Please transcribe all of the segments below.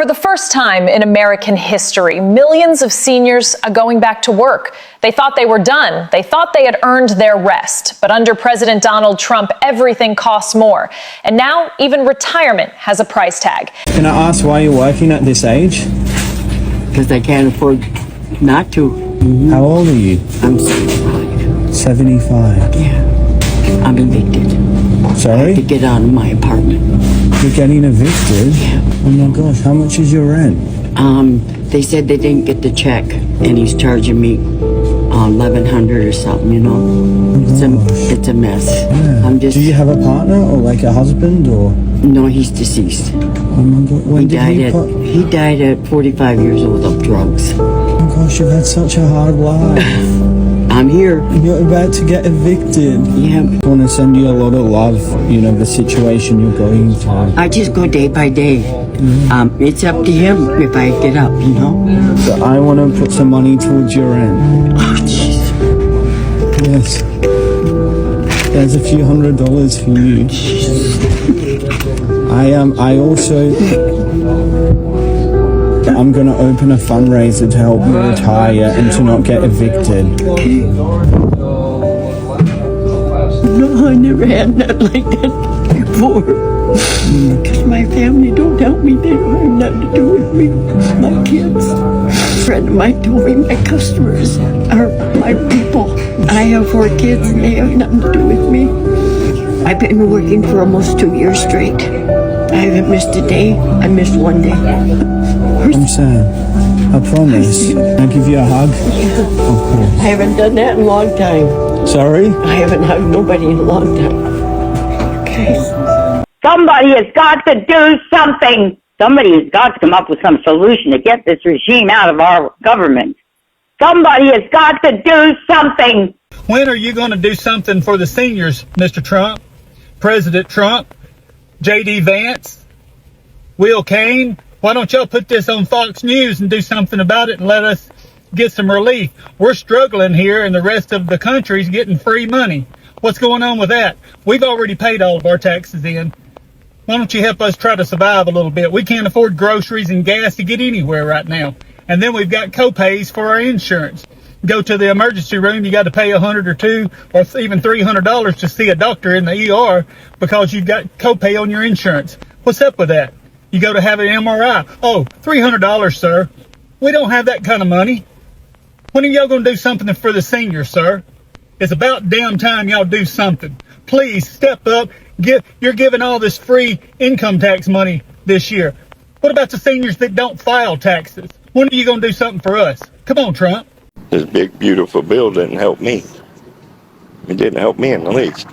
For the first time in American history, millions of seniors are going back to work. They thought they were done. They thought they had earned their rest. But under President Donald Trump, everything costs more. And now even retirement has a price tag. Can I ask why you're working at this age? Because I can't afford not to. How old are you? I'm 75. 75. Yeah. I'm evicted. I Sorry? have to get out of my apartment. You're getting evicted? Yeah. Oh my gosh, how much is your rent? They said they didn't get the check, and he's charging me $1,100 or something, you know. Oh it's a mess. Yeah. I'm just. Do you have a partner or like a husband or? No, he's deceased. Oh my god, when He died at 45 years old of drugs. Oh my gosh, you've had such a hard life. I'm here. You're about to get evicted. Yeah. I want to send you a lot of love, the situation you're going through. I just go day by day. It's up to him if I get up, So I want to put some money towards your rent. Oh, jeez. Yes. There's a few $100s for you. I'm going to open a fundraiser to help you retire and to not get evicted. No, I never had nothing like that before. Because my family don't help me. They don't have nothing to do with me. My kids. A friend of mine told me my customers are my people. I have 4 kids and they have nothing to do with me. I've been working for almost 2 years straight. I haven't missed a day. I missed 1 day. I'm sad. I promise. I'll give you a hug. Yeah. Of course. I haven't done that in a long time. Sorry? I haven't hugged nobody in a long time. Okay. Somebody has got to do something. Somebody has got to come up with some solution to get this regime out of our government. Somebody has got to do something. When are you going to do something for the seniors, Mr. Trump, President Trump, J.D. Vance, Will Cain? Why don't y'all put this on Fox News and do something about it and let us get some relief? We're struggling here and the rest of the country's getting free money. What's going on with that? We've already paid all of our taxes in. Why don't you help us try to survive a little bit? We can't afford groceries and gas to get anywhere right now. And then we've got co-pays for our insurance. Go to the emergency room, you got to pay $100 or $200 or even $300 to see a doctor in the ER because you've got co-pay on your insurance. What's up with that? You go to have an MRI. Oh, $300, sir. We don't have that kind of money. When are y'all going to do something for the seniors, sir? It's about damn time y'all do something. Please step up. You're giving all this free income tax money this year. What about the seniors that don't file taxes? When are you going to do something for us? Come on, Trump. This big, beautiful bill didn't help me. It didn't help me in the least.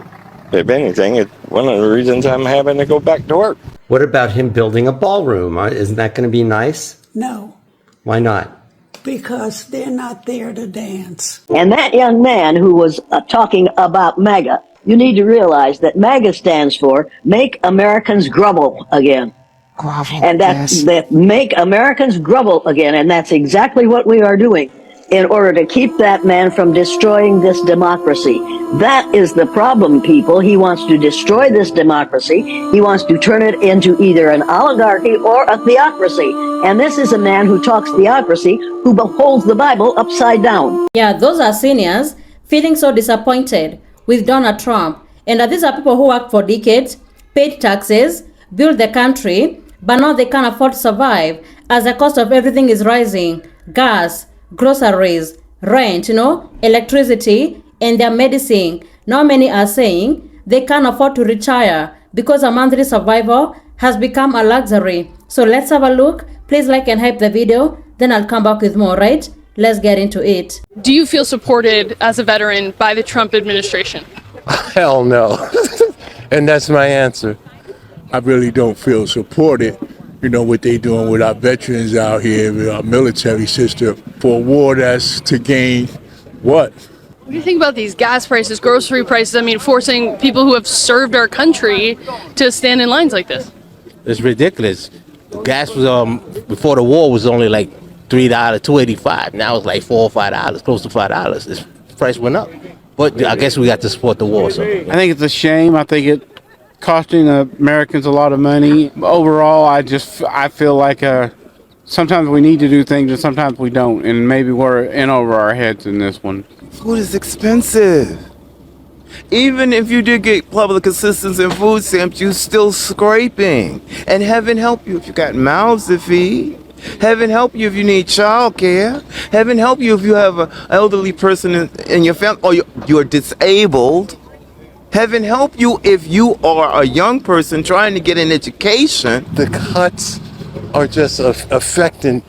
If anything, it's one of the reasons I'm having to go back to work. What about him building a ballroom? Isn't that going to be nice? No. Why not? Because they're not there to dance. And that young man who was talking about MAGA, you need to realize that MAGA stands for Make Americans Grumble Again. Grovel, And that Make Americans Grumble Again. And that's exactly what we are doing in order to keep that man from destroying this democracy. That is the problem, people. He wants to destroy this democracy. He wants to turn it into either an oligarchy or a theocracy. And this is a man who talks theocracy, who holds the Bible upside down. Yeah, those are seniors feeling so disappointed with Donald Trump. And these are people who worked for decades, paid taxes, built the country, but now they can't afford to survive as the cost of everything is rising. Gas, groceries, rent, electricity, and their medicine. Now many are saying they can't afford to retire because a monthly survival has become a luxury. So let's have a look. Please like and hype the video. Then I'll come back with more, right? Let's get into it. Do you feel supported as a veteran by the Trump administration? Hell no. And that's my answer. I really don't feel supported. What they doing with our veterans out here, with our military system, for a war that's to gain what? What do you think about these gas prices, grocery prices? I mean, forcing people who have served our country to stand in lines like this. It's ridiculous. Gas was before the war was only like $3, $2.85. Now it's like $4 or $5, close to $5. The price went up. But I guess we got to support the war. So I think it's a shame. I think it costing Americans a lot of money. Overall, I feel like Sometimes we need to do things and sometimes we don't, and maybe we're in over our heads in this one. Food is expensive. Even if you did get public assistance and food stamps, you still scraping. And heaven help you if you got mouths to feed. Heaven help you if you need child care. Heaven help you if you have an elderly person in your family or you're disabled. Heaven help you if you are a young person trying to get an education. The cuts are just affecting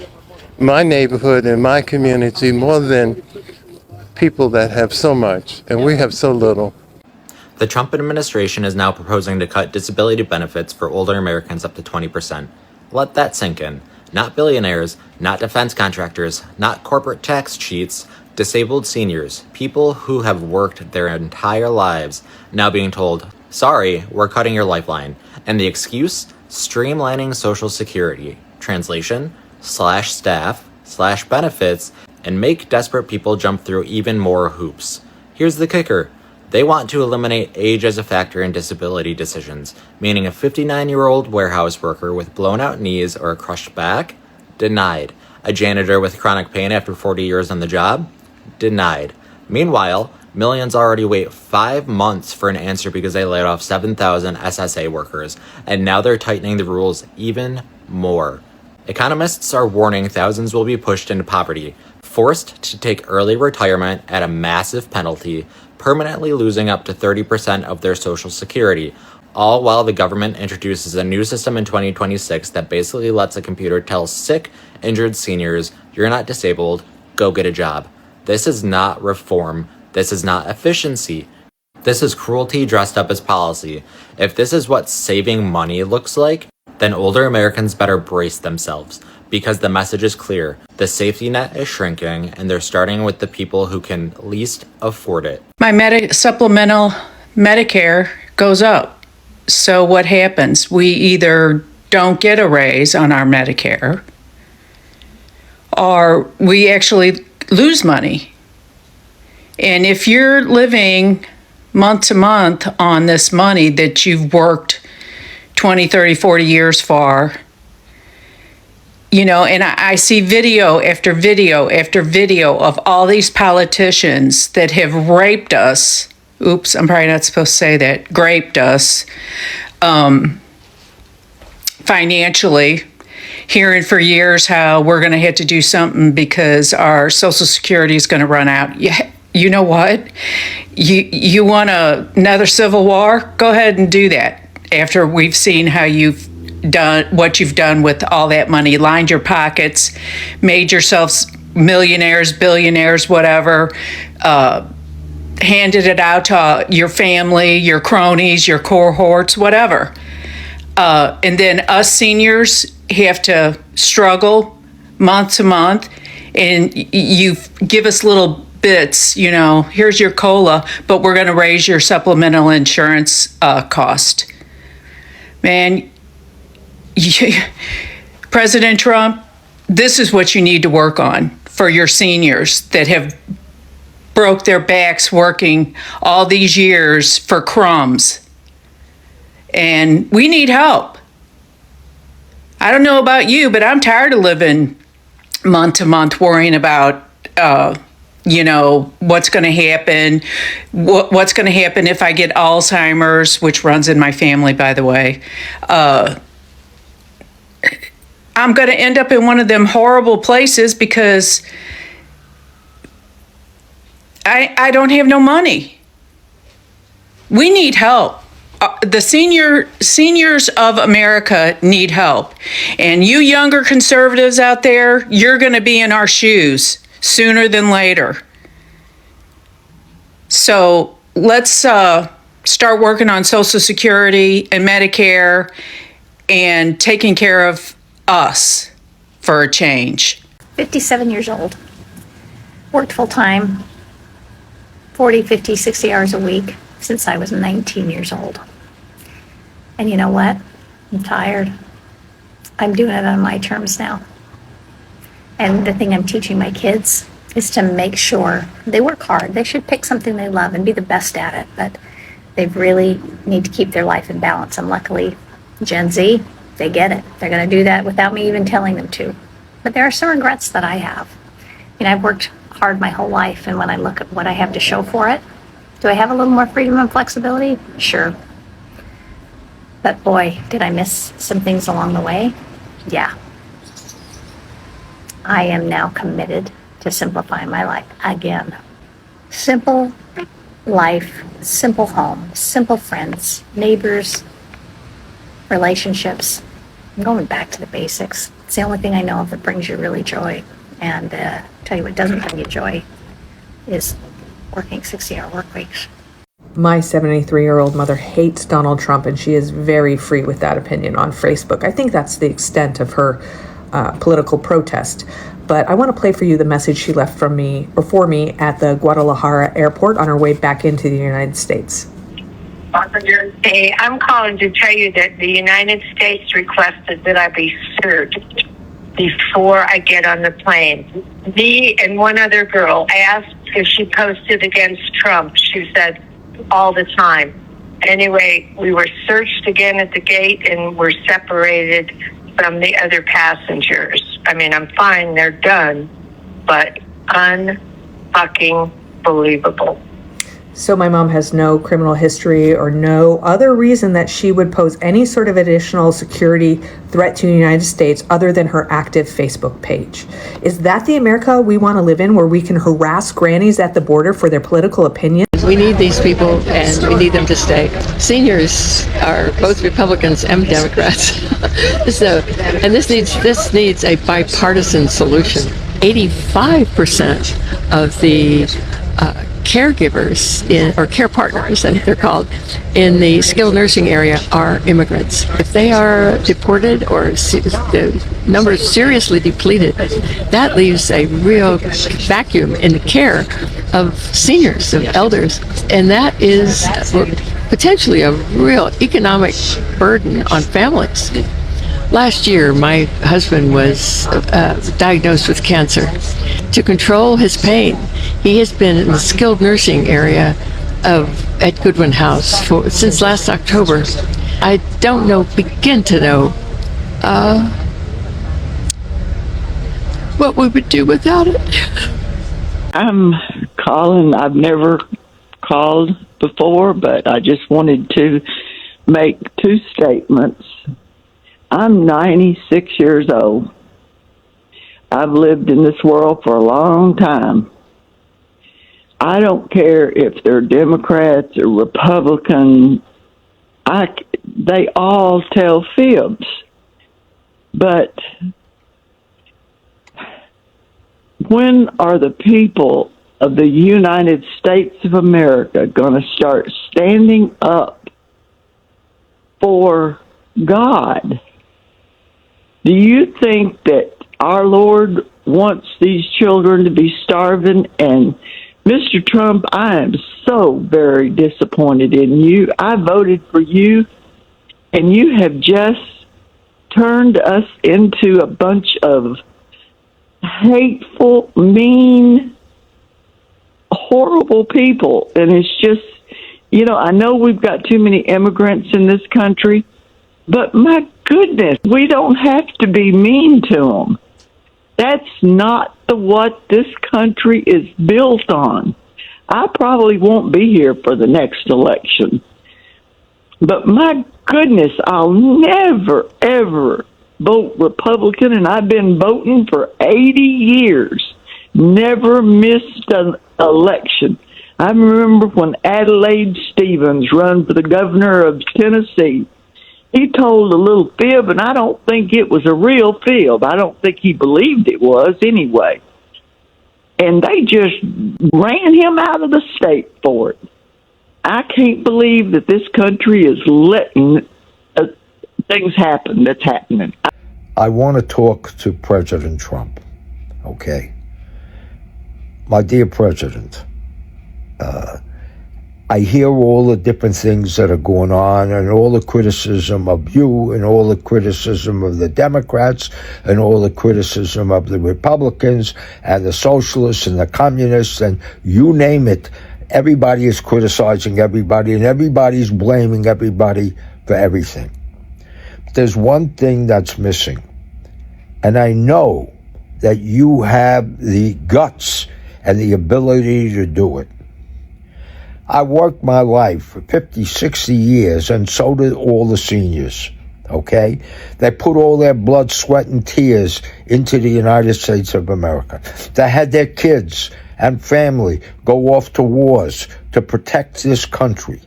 my neighborhood and my community more than people that have so much, and we have so little. The Trump administration is now proposing to cut disability benefits for older Americans up to 20%. Let that sink in. Not billionaires, not defense contractors, not corporate tax cheats, disabled seniors, people who have worked their entire lives, now being told, sorry, we're cutting your lifeline. And the excuse? Streamlining Social Security. Translation? Slash staff, slash benefits, and make desperate people jump through even more hoops. Here's the kicker. They want to eliminate age as a factor in disability decisions, meaning a 59-year-old warehouse worker with blown-out knees or a crushed back? Denied. A janitor with chronic pain after 40 years on the job? Denied. Meanwhile, millions already wait 5 months for an answer because they laid off 7,000 SSA workers, and now they're tightening the rules even more. Economists are warning thousands will be pushed into poverty, forced to take early retirement at a massive penalty, permanently losing up to 30% of their Social Security, all while the government introduces a new system in 2026 that basically lets a computer tell sick, injured seniors, you're not disabled, go get a job. This is not reform. This is not efficiency. This is cruelty dressed up as policy. If this is what saving money looks like, then older Americans better brace themselves, because the message is clear. The safety net is shrinking, and they're starting with the people who can least afford it. My supplemental Medicare goes up. So what happens? We either don't get a raise on our Medicare, or we actually lose money. And if you're living month to month on this money that you've worked 20, 30, 40 years for, you know, and I see video after video after video of all these politicians that have raped us. Oops, I'm probably not supposed to say that. Graped us financially, hearing for years how we're going to have to do something because our Social Security is going to run out. Yeah, you know what? You want another civil war? Go ahead and do that. After we've seen how you've done what you've done with all that money, lined your pockets, made yourselves millionaires, billionaires, whatever, handed it out to your family, your cronies, your cohorts, whatever. And then us seniors have to struggle month to month, and you give us little bits, you know, here's your COLA, but we're going to raise your supplemental insurance cost. Man, President Trump, this is what you need to work on for your seniors that have broke their backs working all these years for crumbs. And we need help. I don't know about you, but I'm tired of living month to month worrying about, you know, what's going to happen, what's going to happen if I get Alzheimer's, which runs in my family, by the way. I'm going to end up in one of them horrible places because I don't have no money. We need help. The seniors of America need help. And you younger conservatives out there, you're going to be in our shoes sooner than later. So let's start working on Social Security and Medicare and taking care of us for a change. 57 years old. Worked full time, 40, 50, 60 hours a week since I was 19 years old. And you know what? I'm tired. I'm doing it on my terms now. And the thing I'm teaching my kids is to make sure they work hard. They should pick something they love and be the best at it, but they really need to keep their life in balance. And luckily, Gen Z, they get it. They're going to do that without me even telling them to. But there are some regrets that I have. I've worked hard my whole life, and when I look at what I have to show for it, do I have a little more freedom and flexibility? Sure. But boy, did I miss some things along the way? Yeah. I am now committed to simplifying my life again. Simple life, simple home, simple friends, neighbors, relationships. I'm going back to the basics. It's the only thing I know of that brings you really joy. And tell you what doesn't bring you joy is working 60-hour work weeks. My 73-year-old mother hates Donald Trump, and she is very free with that opinion on Facebook. I think that's the extent of her political protest. But I want to play for you the message she left for me at the Guadalajara airport on her way back into the United States. Hey, I'm calling to tell you that the United States requested that I be served before I get on the plane. Me and one other girl asked if she posted against Trump. She said all the time. Anyway, we were searched again at the gate and were separated from the other passengers. I mean, I'm fine, they're done, but unfucking believable. So my mom has no criminal history or no other reason that she would pose any sort of additional security threat to the United States other than her active Facebook page. Is that the America we want to live in, where we can harass grannies at the border for their political opinions? We need these people, and we need them to stay. Seniors are both Republicans and Democrats. And this needs a bipartisan solution. 85% of the caregivers or care partners, I think they're called, in the skilled nursing area are immigrants. If they are deported or the number is seriously depleted, that leaves a real vacuum in the care of seniors, of elders, and that is potentially a real economic burden on families. Last year, my husband was diagnosed with cancer. To control his pain, he has been in the skilled nursing area at Goodwin House since last October. I don't begin to know what we would do without it. I'm calling. I've never called before, but I just wanted to make two statements. I'm 96 years old. I've lived in this world for a long time. I don't care if they're Democrats or Republicans. They all tell fibs. But when are the people of the United States of America going to start standing up for God? Do you think that our Lord wants these children to be starving? And Mr. Trump, I am so very disappointed in you. I voted for you, and you have just turned us into a bunch of hateful, mean, horrible people. And it's just, I know we've got too many immigrants in this country, but my goodness, we don't have to be mean to them. That's not what this country is built on. I probably won't be here for the next election. But my goodness, I'll never, ever vote Republican, and I've been voting for 80 years. Never missed an election. I remember when Adelaide Stevens ran for the governor of Tennessee. He told a little fib, and I don't think it was a real fib. I don't think he believed it was anyway. And they just ran him out of the state for it. I can't believe that this country is letting things happen that's happening. I want to talk to President Trump, okay? My dear President, I hear all the different things that are going on and all the criticism of you and all the criticism of the Democrats and all the criticism of the Republicans and the socialists and the communists and you name it. Everybody is criticizing everybody and everybody's blaming everybody for everything. But there's one thing that's missing. And I know that you have the guts and the ability to do it. I worked my life for 50, 60 years, and so did all the seniors, okay? They put all their blood, sweat, and tears into the United States of America. They had their kids and family go off to wars to protect this country,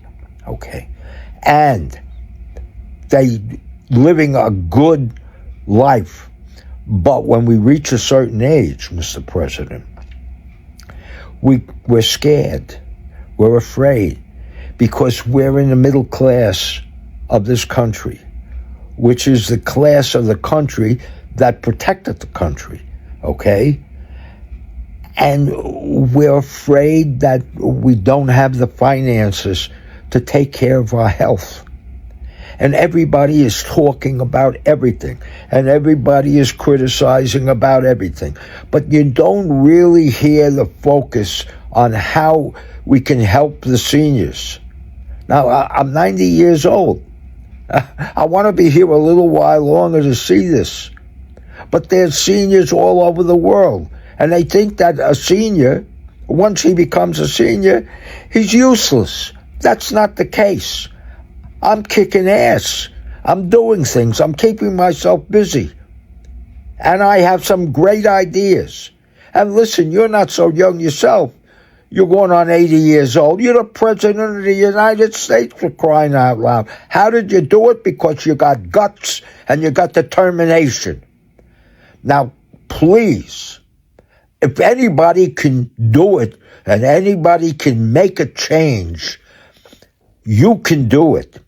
okay? And they living a good life. But when we reach a certain age, Mr. President, we're scared. We're afraid because we're in the middle class of this country, which is the class of the country that protected the country, okay? And we're afraid that we don't have the finances to take care of our health. And everybody is talking about everything, and everybody is criticizing about everything. But you don't really hear the focus on how we can help the seniors. Now, I'm 90 years old. I want to be here a little while longer to see this. But there's seniors all over the world, and they think that a senior, once he becomes a senior, he's useless. That's not the case. I'm kicking ass. I'm doing things. I'm keeping myself busy. And I have some great ideas. And listen, you're not so young yourself. You're going on 80 years old. You're the President of the United States, for crying out loud. How did you do it? Because you got guts and you got determination. Now, please, if anybody can do it and anybody can make a change, you can do it.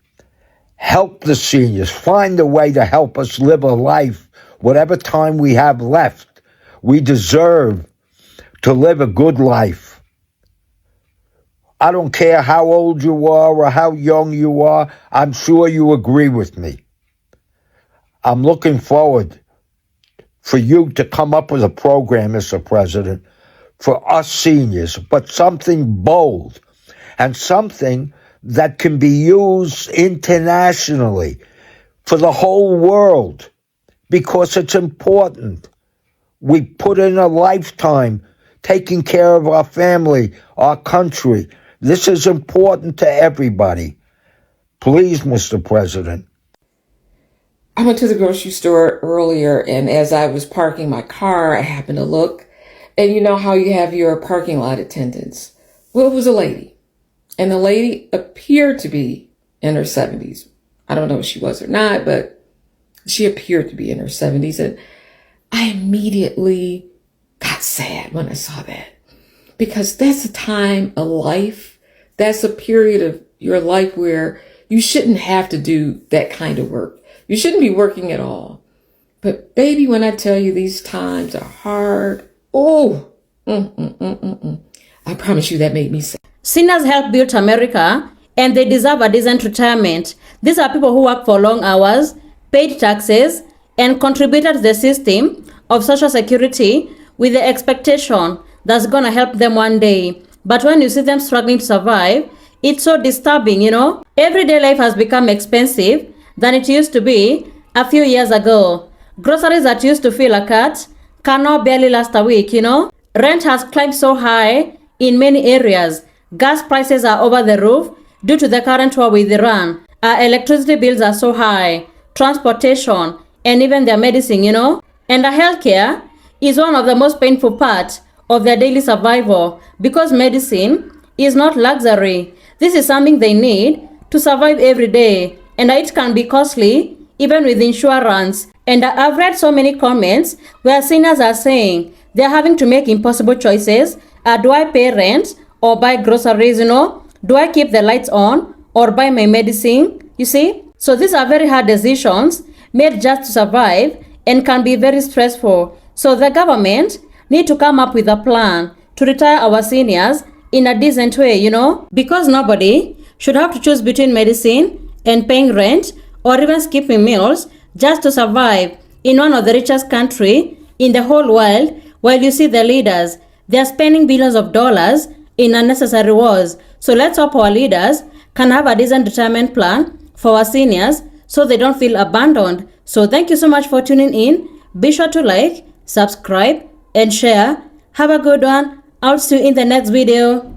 Help the seniors. Find a way to help us live a life. Whatever time we have left, we deserve to live a good life. I don't care how old you are or how young you are. I'm sure you agree with me. I'm looking forward for you to come up with a program, Mr. President, for us seniors, but something bold and something that can be used internationally for the whole world because it's important. We put in a lifetime taking care of our family, our country. This is important to everybody. Please, Mr. President. I went to the grocery store earlier, and as I was parking my car, I happened to look, and you know how you have your parking lot attendants. Well, it was a lady. And the lady appeared to be in her 70s. I don't know if she was or not, but she appeared to be in her 70s. And I immediately got sad when I saw that. Because that's a time of life. That's a period of your life where you shouldn't have to do that kind of work. You shouldn't be working at all. But baby, when I tell you these times are hard, I promise you that made me sad. Seniors help build America, and they deserve a decent retirement. These are people who work for long hours, paid taxes, and contributed to the system of Social Security with the expectation that's going to help them one day. But when you see them struggling to survive, it's so disturbing, you know? Everyday life has become expensive than it used to be a few years ago. Groceries that used to fill a cart can now barely last a week, you know? Rent has climbed so high in many areas. Gas prices are over the roof due to the current war with Iran. Our electricity bills are so high, transportation, and even their medicine, you know? And the healthcare is one of the most painful parts of their daily survival because medicine is not luxury. This is something they need to survive every day, and it can be costly even with insurance. And I've read so many comments where seniors are saying they're having to make impossible choices. Do I pay rent or buy groceries, you know? Do I keep the lights on or buy my medicine? You see? So these are very hard decisions made just to survive and can be very stressful. So the government need to come up with a plan to retire our seniors in a decent way, you know? Because nobody should have to choose between medicine and paying rent or even skipping meals just to survive in one of the richest countries in the whole world, while you see the leaders, they are spending billions of dollars in unnecessary wars. So let's hope our leaders can have a decent retirement plan for our seniors so they don't feel abandoned. So thank you so much for tuning in. Be sure to like, subscribe, and share. Have a good one. I'll see you in the next video.